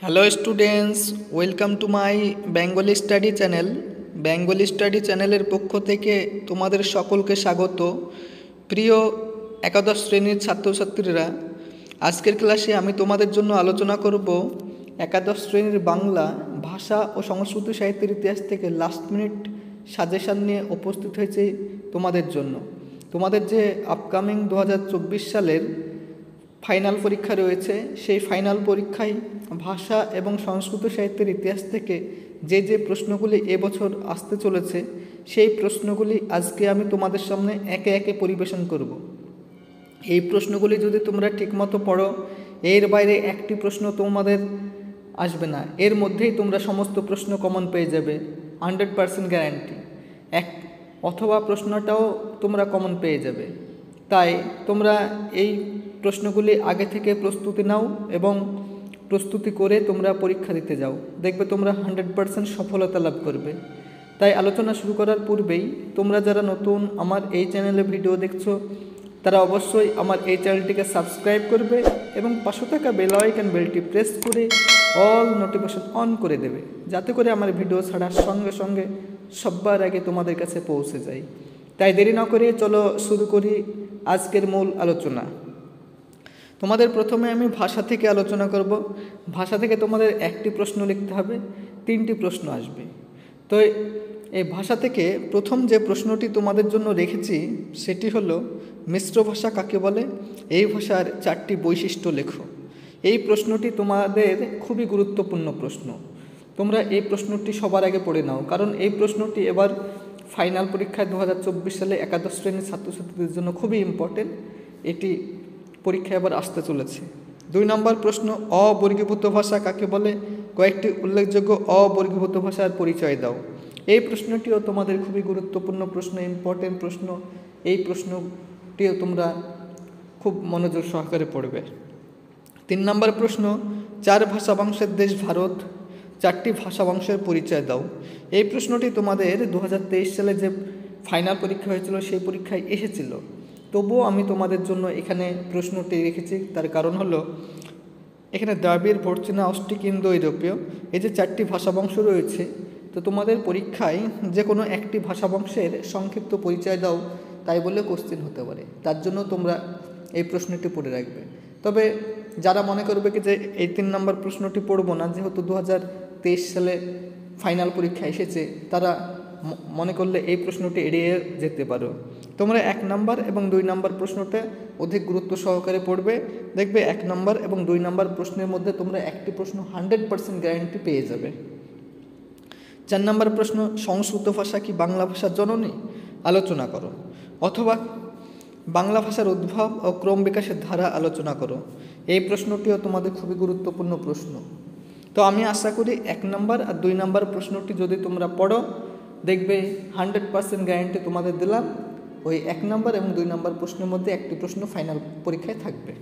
Hello students, welcome to my Bengali study channel. Bengali study চ্যানেলের পক্ষ থেকে তোমাদের সকলকে স্বাগত। প্রিয় একাদশ শ্রেণীর ছাত্রছাত্রীরা, আজকের ক্লাসে আমি তোমাদের জন্য আলোচনা করব একাদশ শ্রেণীর বাংলা ভাষা ও সংস্কৃত সাহিত্যের ইতিহাস থেকে লাস্ট মিনিট সাজেশান নিয়ে উপস্থিত হয়েছে তোমাদের জন্য। তোমাদের যে আপকামিং 2024 সালের ফাইনাল পরীক্ষা রয়েছে, সেই ফাইনাল পরীক্ষায় ভাষা এবং সংস্কৃত সাহিত্যের ইতিহাস থেকে যে প্রশ্নগুলি এবছর আসতে চলেছে, সেই প্রশ্নগুলি আজকে আমি তোমাদের সামনে একে একে পরিবেশন করব। এই প্রশ্নগুলি যদি তোমরা ঠিকমতো পড়ো, এর বাইরে একটি প্রশ্ন তোমাদের আসবে না, এর মধ্যেই তোমরা সমস্ত প্রশ্ন কমন পেয়ে যাবে, 100% গ্যারান্টি। অথবা প্রশ্নটাও তোমরা কমন পেয়ে যাবে। তাই তোমরা এই প্রশ্নগুলি আগে থেকে প্রস্তুতি নাও এবং প্রস্তুতি করে তোমরা পরীক্ষা দিতে যাও, দেখবে তোমরা 100% সফলতা লাভ করবে। তাই আলোচনা শুরু করার পূর্বেই তোমরা যারা নতুন আমার এই চ্যানেলে ভিডিও দেখছো, তারা অবশ্যই আমার এই চ্যানেলটিকে সাবস্ক্রাইব করবে এবং পাশে থাকা বেল আইকন বেলটি প্রেস করে অল নোটিফিকেশন অন করে দেবে, যাতে করে আমার ভিডিও ছাড়ার সঙ্গে সঙ্গে সবার আগে তোমাদের কাছে পৌঁছে যায়। তাই দেরি না করে চলো শুরু করি আজকের মূল আলোচনা। তোমাদের প্রথমে আমি ভাষা থেকে আলোচনা করব। ভাষা থেকে তোমাদের একটি প্রশ্ন লিখতে হবে, 3টি প্রশ্ন আসবে। তো এই ভাষা থেকে প্রথম যে প্রশ্নটি তোমাদের জন্য রেখেছি সেটি হলো, মিশ্র ভাষা কাকে বলে? এই ভাষার 4টি বৈশিষ্ট্য লেখো। এই প্রশ্নটি তোমাদের খুবই গুরুত্বপূর্ণ প্রশ্ন। তোমরা এই প্রশ্নটি সবার আগে পড়ে নাও, কারণ এই প্রশ্নটি এবার ফাইনাল পরীক্ষায় 2024 সালে একাদশ শ্রেণীর ছাত্রছাত্রীদের জন্য খুবই ইম্পর্টেন্ট। এটি পরীক্ষা এবার আসতে চলেছে। 2 নম্বর প্রশ্ন, অবর্গীভূত ভাষা কাকে বলে? কয়েকটি উল্লেখযোগ্য অবর্গীভূত ভাষার পরিচয় দাও। এই প্রশ্নটিও তোমাদের খুবই গুরুত্বপূর্ণ প্রশ্ন, ইম্পর্টেন্ট প্রশ্ন। এই প্রশ্নটিও তোমরা খুব মনোযোগ সহকারে পড়বে। 3 নম্বর প্রশ্ন, 4 ভাষা বংশের দেশ ভারত, 4টি ভাষা বংশের পরিচয় দাও। এই প্রশ্নটি তোমাদের 2023 সালে যে ফাইনাল পরীক্ষা হয়েছিল সেই পরীক্ষায় এসেছিল, তবুও আমি তোমাদের জন্য এখানে প্রশ্নটি রেখেছি। তার কারণ হলো, এখানে দ্রাবিড়, ভর্চনা, অস্ট্রিক, ইন্দো ইউরোপীয়, এই যে 4টি ভাষা বংশ রয়েছে, তো তোমাদের পরীক্ষায় যে কোনো একটি ভাষা বংশের সংক্ষিপ্ত পরিচয় দাও তাই বলে কোশ্চেন হতে পারে। তার জন্য তোমরা এই প্রশ্নটি পড়ে রাখবে। তবে যারা মনে করবে কি যে এই 3 নম্বর প্রশ্নটি পড়বো না, যেহেতু 2023 সালে ফাইনাল পরীক্ষা এসেছে, তারা মনে করলে এই প্রশ্নটি এড়িয়ে যেতে পারো। তোমরা 1 নম্বর এবং 2 নম্বর প্রশ্নটা অধিক গুরুত্ব সহকারে পড়বে। দেখবে 1 নম্বর এবং 2 নম্বর প্রশ্নের মধ্যে তোমরা একটি প্রশ্ন 100% গ্যারান্টি পেয়ে যাবে। 4 নম্বর প্রশ্ন, সংস্কৃত ভাষা কি বাংলা ভাষার জননী? আলোচনা করো। অথবা বাংলা ভাষার উদ্ভব ও ক্রম বিকাশের ধারা আলোচনা করো। এই প্রশ্নটিও তোমাদের খুবই গুরুত্বপূর্ণ প্রশ্ন। তো আমি আশা করি 1 নম্বর আর 2 নম্বর প্রশ্নটি যদি তোমরা পড়ো, দেখবে 100% গ্যারান্টি তোমাদের দিলাম, ওই 1 নম্বর এবং 2 নম্বর প্রশ্নের মধ্যে একটি প্রশ্ন ফাইনাল পরীক্ষায় থাকবে।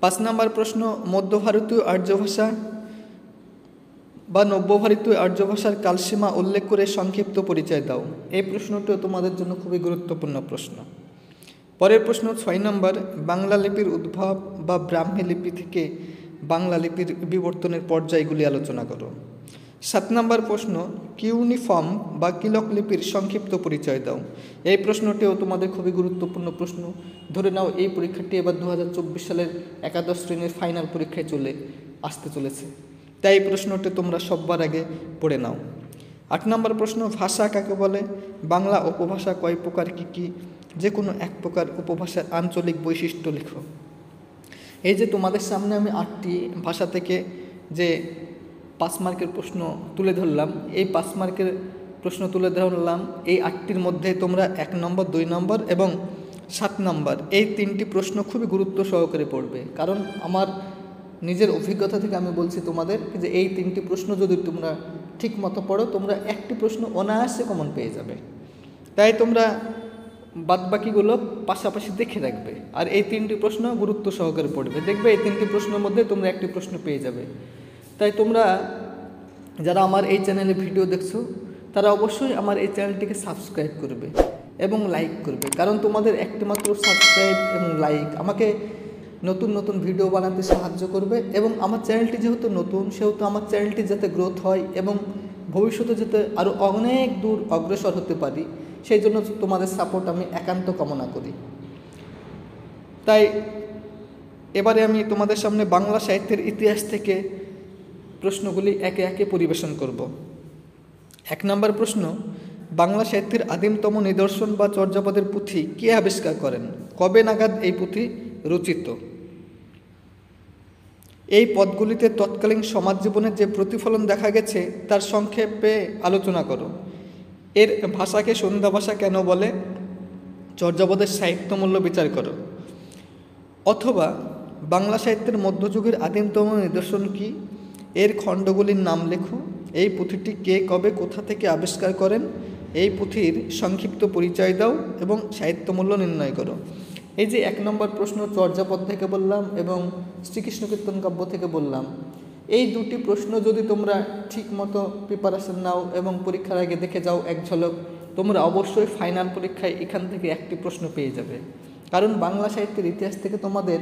5 নম্বর প্রশ্ন, মধ্য ভারতীয় আর্য ভাষা বা নব্য ভারতীয় আর্য ভাষার কালসীমা উল্লেখ করে সংক্ষিপ্ত পরিচয় দাও। এই প্রশ্নটিও তোমাদের জন্য খুবই গুরুত্বপূর্ণ প্রশ্ন। পরের প্রশ্ন 6 নম্বর, বাংলা লিপির উদ্ভব বা ব্রাহ্মী লিপি থেকে বাংলা লিপির বিবর্তনের পর্যায়গুলি আলোচনা করো। 7 নম্বর প্রশ্ন, কিউনিফর্ম বা কিলক লিপির সংক্ষিপ্ত পরিচয় দাও। এই প্রশ্নটিও তোমাদের খুবই গুরুত্বপূর্ণ প্রশ্ন। ধরে নাও এই পরীক্ষাটি এবার 2024 সালের একাদশ শ্রেণীর ফাইনাল পরীক্ষায় আসতে চলেছে, তাই এই প্রশ্নটি তোমরা সবার আগে পড়ে নাও। 8 নম্বর প্রশ্ন, ভাষা কাকে বলে? বাংলা উপভাষা কয় প্রকার, কী কী? যে কোনো এক প্রকার উপভাষার আঞ্চলিক বৈশিষ্ট্য লেখো। এই যে তোমাদের সামনে আমি 8টি ভাষা থেকে যে 5 মার্কের প্রশ্ন তুলে ধরলাম, এই 5 মার্কের প্রশ্ন তুলে ধরলাম, এই 8টির মধ্যে তোমরা 1 নম্বর, 2 নম্বর এবং 7 নম্বর এই 3টি প্রশ্ন খুবই গুরুত্ব সহকারে পড়বে। কারণ আমার নিজের অভিজ্ঞতা থেকে আমি বলছি তোমাদের যে এই 3টি প্রশ্ন যদি তোমরা ঠিক মতো পড়ো, তোমরা একটি প্রশ্ন অনায়াসে কমন পেয়ে যাবে। তাই তোমরা বাদবাকিগুলো পাশাপাশি দেখে রাখবে আর এই 3টি প্রশ্ন গুরুত্ব সহকারে পড়বে। দেখবে এই 3টি প্রশ্নের মধ্যে তোমরা একটি প্রশ্ন পেয়ে যাবে। তাই তোমরা যারা আমার এই চ্যানেলে ভিডিও দেখছো, তারা অবশ্যই আমার এই চ্যানেলটিকে সাবস্ক্রাইব করবে এবং লাইক করবে, কারণ তোমাদের একটি মাত্র সাবস্ক্রাইব এবং লাইক আমাকে নতুন নতুন ভিডিও বানাতে সাহায্য করবে। এবং আমার চ্যানেলটি যেহেতু নতুন, সেহেতু আমার চ্যানেলটি যাতে গ্রোথ হয় এবং ভবিষ্যতে যাতে আরও অনেক দূর অগ্রসর হতে পারি, সেই জন্য তোমাদের সাপোর্ট আমি একান্ত কামনা করি। তাই এবারে আমি তোমাদের সামনে বাংলা সাহিত্যের ইতিহাস থেকে প্রশ্নগুলি একে একে পরিবেশন করব। 1 নম্বর প্রশ্ন, বাংলা সাহিত্যের আদিমতম নিদর্শন বা চর্যাপদের পুঁথি কে আবিষ্কার করেন? কবে নাগাদ এই পুঁথি রচিত? এই পদগুলিতে তৎকালীন সমাজ জীবনের যে প্রতিফলন দেখা গেছে তার সংক্ষেপে আলোচনা করো। এর ভাষাকে সন্ধ্যা ভাষা কেন বলে? চর্যাপদের সাহিত্যমূল্য বিচার করো। অথবা বাংলা সাহিত্যের মধ্যযুগের আদিমতম নিদর্শন কি? এর খণ্ডগুলির নাম লেখো। এই পুঁথিটি কে, কবে, কোথা থেকে আবিষ্কার করেন? এই পুঁথির সংক্ষিপ্ত পরিচয় দাও এবং সাহিত্যমূল্য নির্ণয় করো। এই যে 1 নম্বর প্রশ্ন চর্যাপদ থেকে বললাম এবং শ্রীকৃষ্ণ কীর্তন কাব্য থেকে বললাম, এই দুটি প্রশ্ন যদি তোমরা ঠিকমতো প্রিপারেশন নাও এবং পরীক্ষার আগে দেখে যাও এক ঝলক, তোমরা অবশ্যই ফাইনাল পরীক্ষায় এখান থেকে একটি প্রশ্ন পেয়ে যাবে। কারণ বাংলা সাহিত্যের ইতিহাস থেকে তোমাদের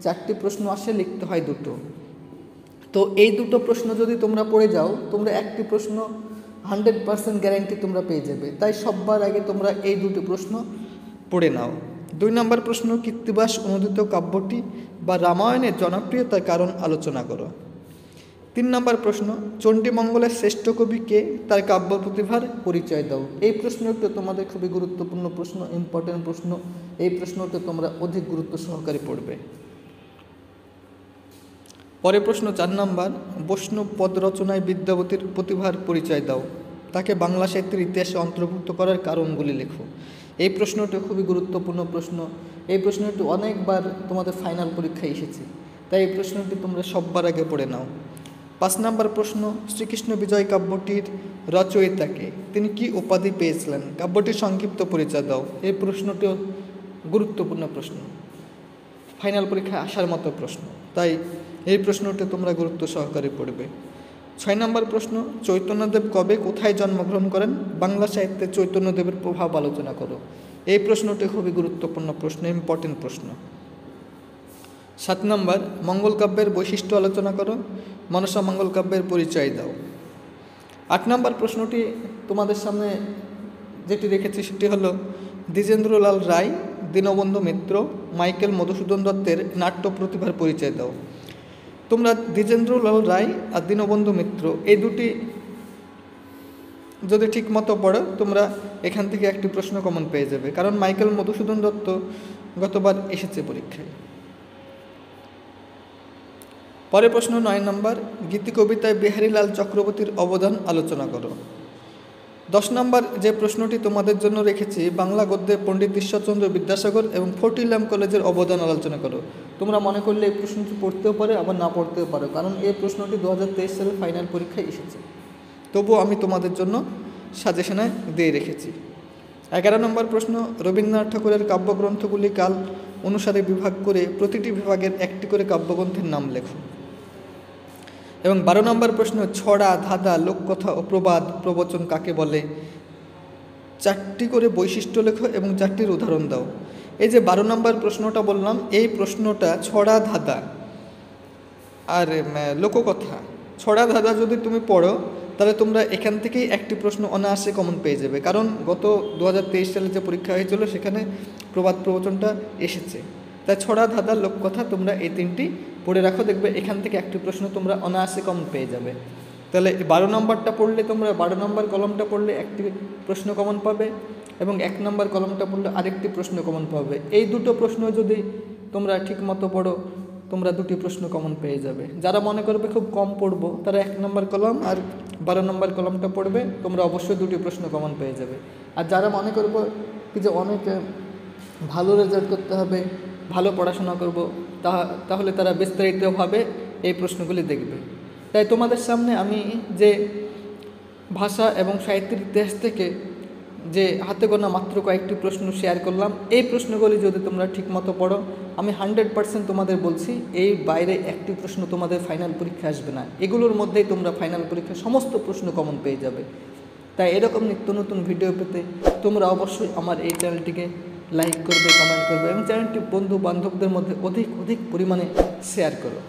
4টি প্রশ্ন আসে, লিখতে হয় 2টো। তো এই 2টো প্রশ্ন যদি তোমরা পড়ে যাও, তোমরা একটি প্রশ্ন 100% গ্যারান্টি তোমরা পেয়ে যাবে। তাই সববার আগে তোমরা এই 2টি প্রশ্ন পড়ে নাও। 2 নম্বর প্রশ্ন, কৃত্তিবাস অনুদিত কাব্যটি বা রামায়ণের জনপ্রিয়তার কারণ আলোচনা করো। 3 নম্বর প্রশ্ন, চণ্ডীমঙ্গলের শ্রেষ্ঠ কবি কে? তার কাব্য প্রতিভার পরিচয় দাও। এই প্রশ্নটি তোমাদের খুবই গুরুত্বপূর্ণ প্রশ্ন, ইম্পর্টেন্ট প্রশ্ন। এই প্রশ্নটি তোমরা অধিক গুরুত্ব সহকারে পড়বে। পরে প্রশ্ন 4 নম্বর, বৈষ্ণব পদ রচনায় বিদ্যাবতীর প্রতিভার পরিচয় দাও। তাকে বাংলা সাহিত্যের ইতিহাসে অন্তর্ভুক্ত করার কারণগুলি লেখো। এই প্রশ্নটি খুবই গুরুত্বপূর্ণ প্রশ্ন। এই প্রশ্নটি অনেকবার তোমাদের ফাইনাল পরীক্ষায় এসেছে, তাই এই প্রশ্নটি তোমরা সববার আগে পড়ে নাও। 5 নম্বর প্রশ্ন, শ্রীকৃষ্ণ বিজয় কাব্যটির রচয়িতাকে? তিনি কি উপাধি পেয়েছিলেন? কাব্যটির সংক্ষিপ্ত পরিচয় দাও। এই প্রশ্নটিও গুরুত্বপূর্ণ প্রশ্ন, ফাইনাল পরীক্ষায় আসার মতো প্রশ্ন, তাই এই প্রশ্নটি তোমরা গুরুত্ব সহকারে পড়বে। 6 নম্বর প্রশ্ন, চৈতন্যদেব কবে কোথায় জন্মগ্রহণ করেন? বাংলা সাহিত্যে চৈতন্যদেবের প্রভাব আলোচনা করো। এই প্রশ্নটি খুবই গুরুত্বপূর্ণ প্রশ্ন, ইম্পর্টেন্ট প্রশ্ন। 7 নম্বর, মঙ্গল কাব্যের বৈশিষ্ট্য আলোচনা করো। মনসা মঙ্গল কাব্যের পরিচয় দাও। 8 নম্বর প্রশ্নটি তোমাদের সামনে যেটি রেখেছি সেটি হলো, দ্বিজেন্দ্রলাল রায়, দীনবন্ধু মিত্র, মাইকেল মধুসূদন দত্তের নাট্য প্রতিভার পরিচয় দাও। তোমরা দ্বিজেন্দ্রলাল রায় আর দীনবন্ধু মিত্র এই দুটি যদি ঠিকমতো পড়ো, তোমরা এখান থেকে একটি প্রশ্ন কমন পেয়ে যাবে, কারণ মাইকেল মধুসূদন দত্ত গতবার এসেছে পরীক্ষায়। পরে প্রশ্ন 9 নম্বর, গীতি কবিতায় বিহারীলাল চক্রবর্তীর অবদান আলোচনা করো। 10 নম্বর যে প্রশ্নটি তোমাদের জন্য রেখেছি, বাংলা গদ্যে পণ্ডিত ঈশ্বরচন্দ্র বিদ্যাসাগর এবং ফোর্ট উইলিয়াম কলেজের অবদান আলোচনা করো। তোমরা মনে করলে এই প্রশ্নটি পড়তেও পারে, আবার না পড়তেও পারো, কারণ এই প্রশ্নটি 2023 সালের ফাইনাল পরীক্ষায় এসেছে। তবুও আমি তোমাদের জন্য সাজেশনে দিয়ে রেখেছি। 11 নম্বর প্রশ্ন, রবীন্দ্রনাথ ঠাকুরের কাব্যগ্রন্থগুলি কাল অনুসারে বিভাগ করে প্রতিটি বিভাগের একটি করে কাব্যগ্রন্থের নাম লেখো। এবং 12 নম্বর প্রশ্ন, ছড়া, ধাঁধা, লোককথা ও প্রবাদ প্রবচন কাকে বলে? 4টি করে বৈশিষ্ট্য লেখো এবং 4টির উদাহরণ দাও। এই যে 12 নম্বর প্রশ্নটা বললাম, এই প্রশ্নটা ছড়া, ধাঁধা আর লোককথা, ছড়া ধাঁধা যদি তুমি পড়ো তাহলে তোমরা এখান থেকেই একটি প্রশ্ন অনায়াসে কমন পেয়ে যাবে, কারণ গত 2023 সালে যে পরীক্ষা হয়েছিল সেখানে প্রবাদ প্রবচনটা এসেছে। তাই ছড়া, ধাঁধা, লোককথা তোমরা এই 3টি পড়ে রাখো, দেখবে এখান থেকে একটি প্রশ্ন তোমরা অনায়াসে কমন পেয়ে যাবে। তাহলে 12 নম্বরটা পড়লে তোমরা 12 নম্বর কলমটা পড়লে একটি প্রশ্ন কমন পাবে এবং 1 নম্বর কলমটা পড়লে আরেকটি প্রশ্ন কমন পাবে। এই দুটো প্রশ্ন যদি তোমরা ঠিকমতো পড়ো, তোমরা 2টি প্রশ্ন কমন পেয়ে যাবে। যারা মনে করবে খুব কম পড়বো, তারা 1 নম্বর কলম আর 12 নম্বর কলমটা পড়বে, তোমরা অবশ্যই 2টি প্রশ্ন কমন পেয়ে যাবে। আর যারা মনে করবো কি যে অনেক ভালো রেজাল্ট করতে হবে, ভালো পড়াশোনা করব, তাহলে তারা বিস্তারিতভাবে এই প্রশ্নগুলি দেখবে। তাই তোমাদের সামনে আমি যে ভাষা এবং সাহিত্যের ইতিহাস থেকে যে হাতে গোনা মাত্র কয়েকটি প্রশ্ন শেয়ার করলাম, এই প্রশ্নগুলি যদি তোমরা ঠিকমতো পড়ো, আমি 100% তোমাদের বলছি এই বাইরে একটি প্রশ্ন তোমাদের ফাইনাল পরীক্ষা আসবে না। এগুলোর মধ্যেই তোমরা ফাইনাল পরীক্ষা সমস্ত প্রশ্ন কমন পেয়ে যাবে। তাই এরকম নিত্য নতুন ভিডিও পেতে তোমরা অবশ্যই আমার এই চ্যানেলটিকে লাইক করবে, কমেন্ট করবে এবং চ্যানেলটি বন্ধু বান্ধবদের মধ্যে অধিক পরিমাণে শেয়ার করো।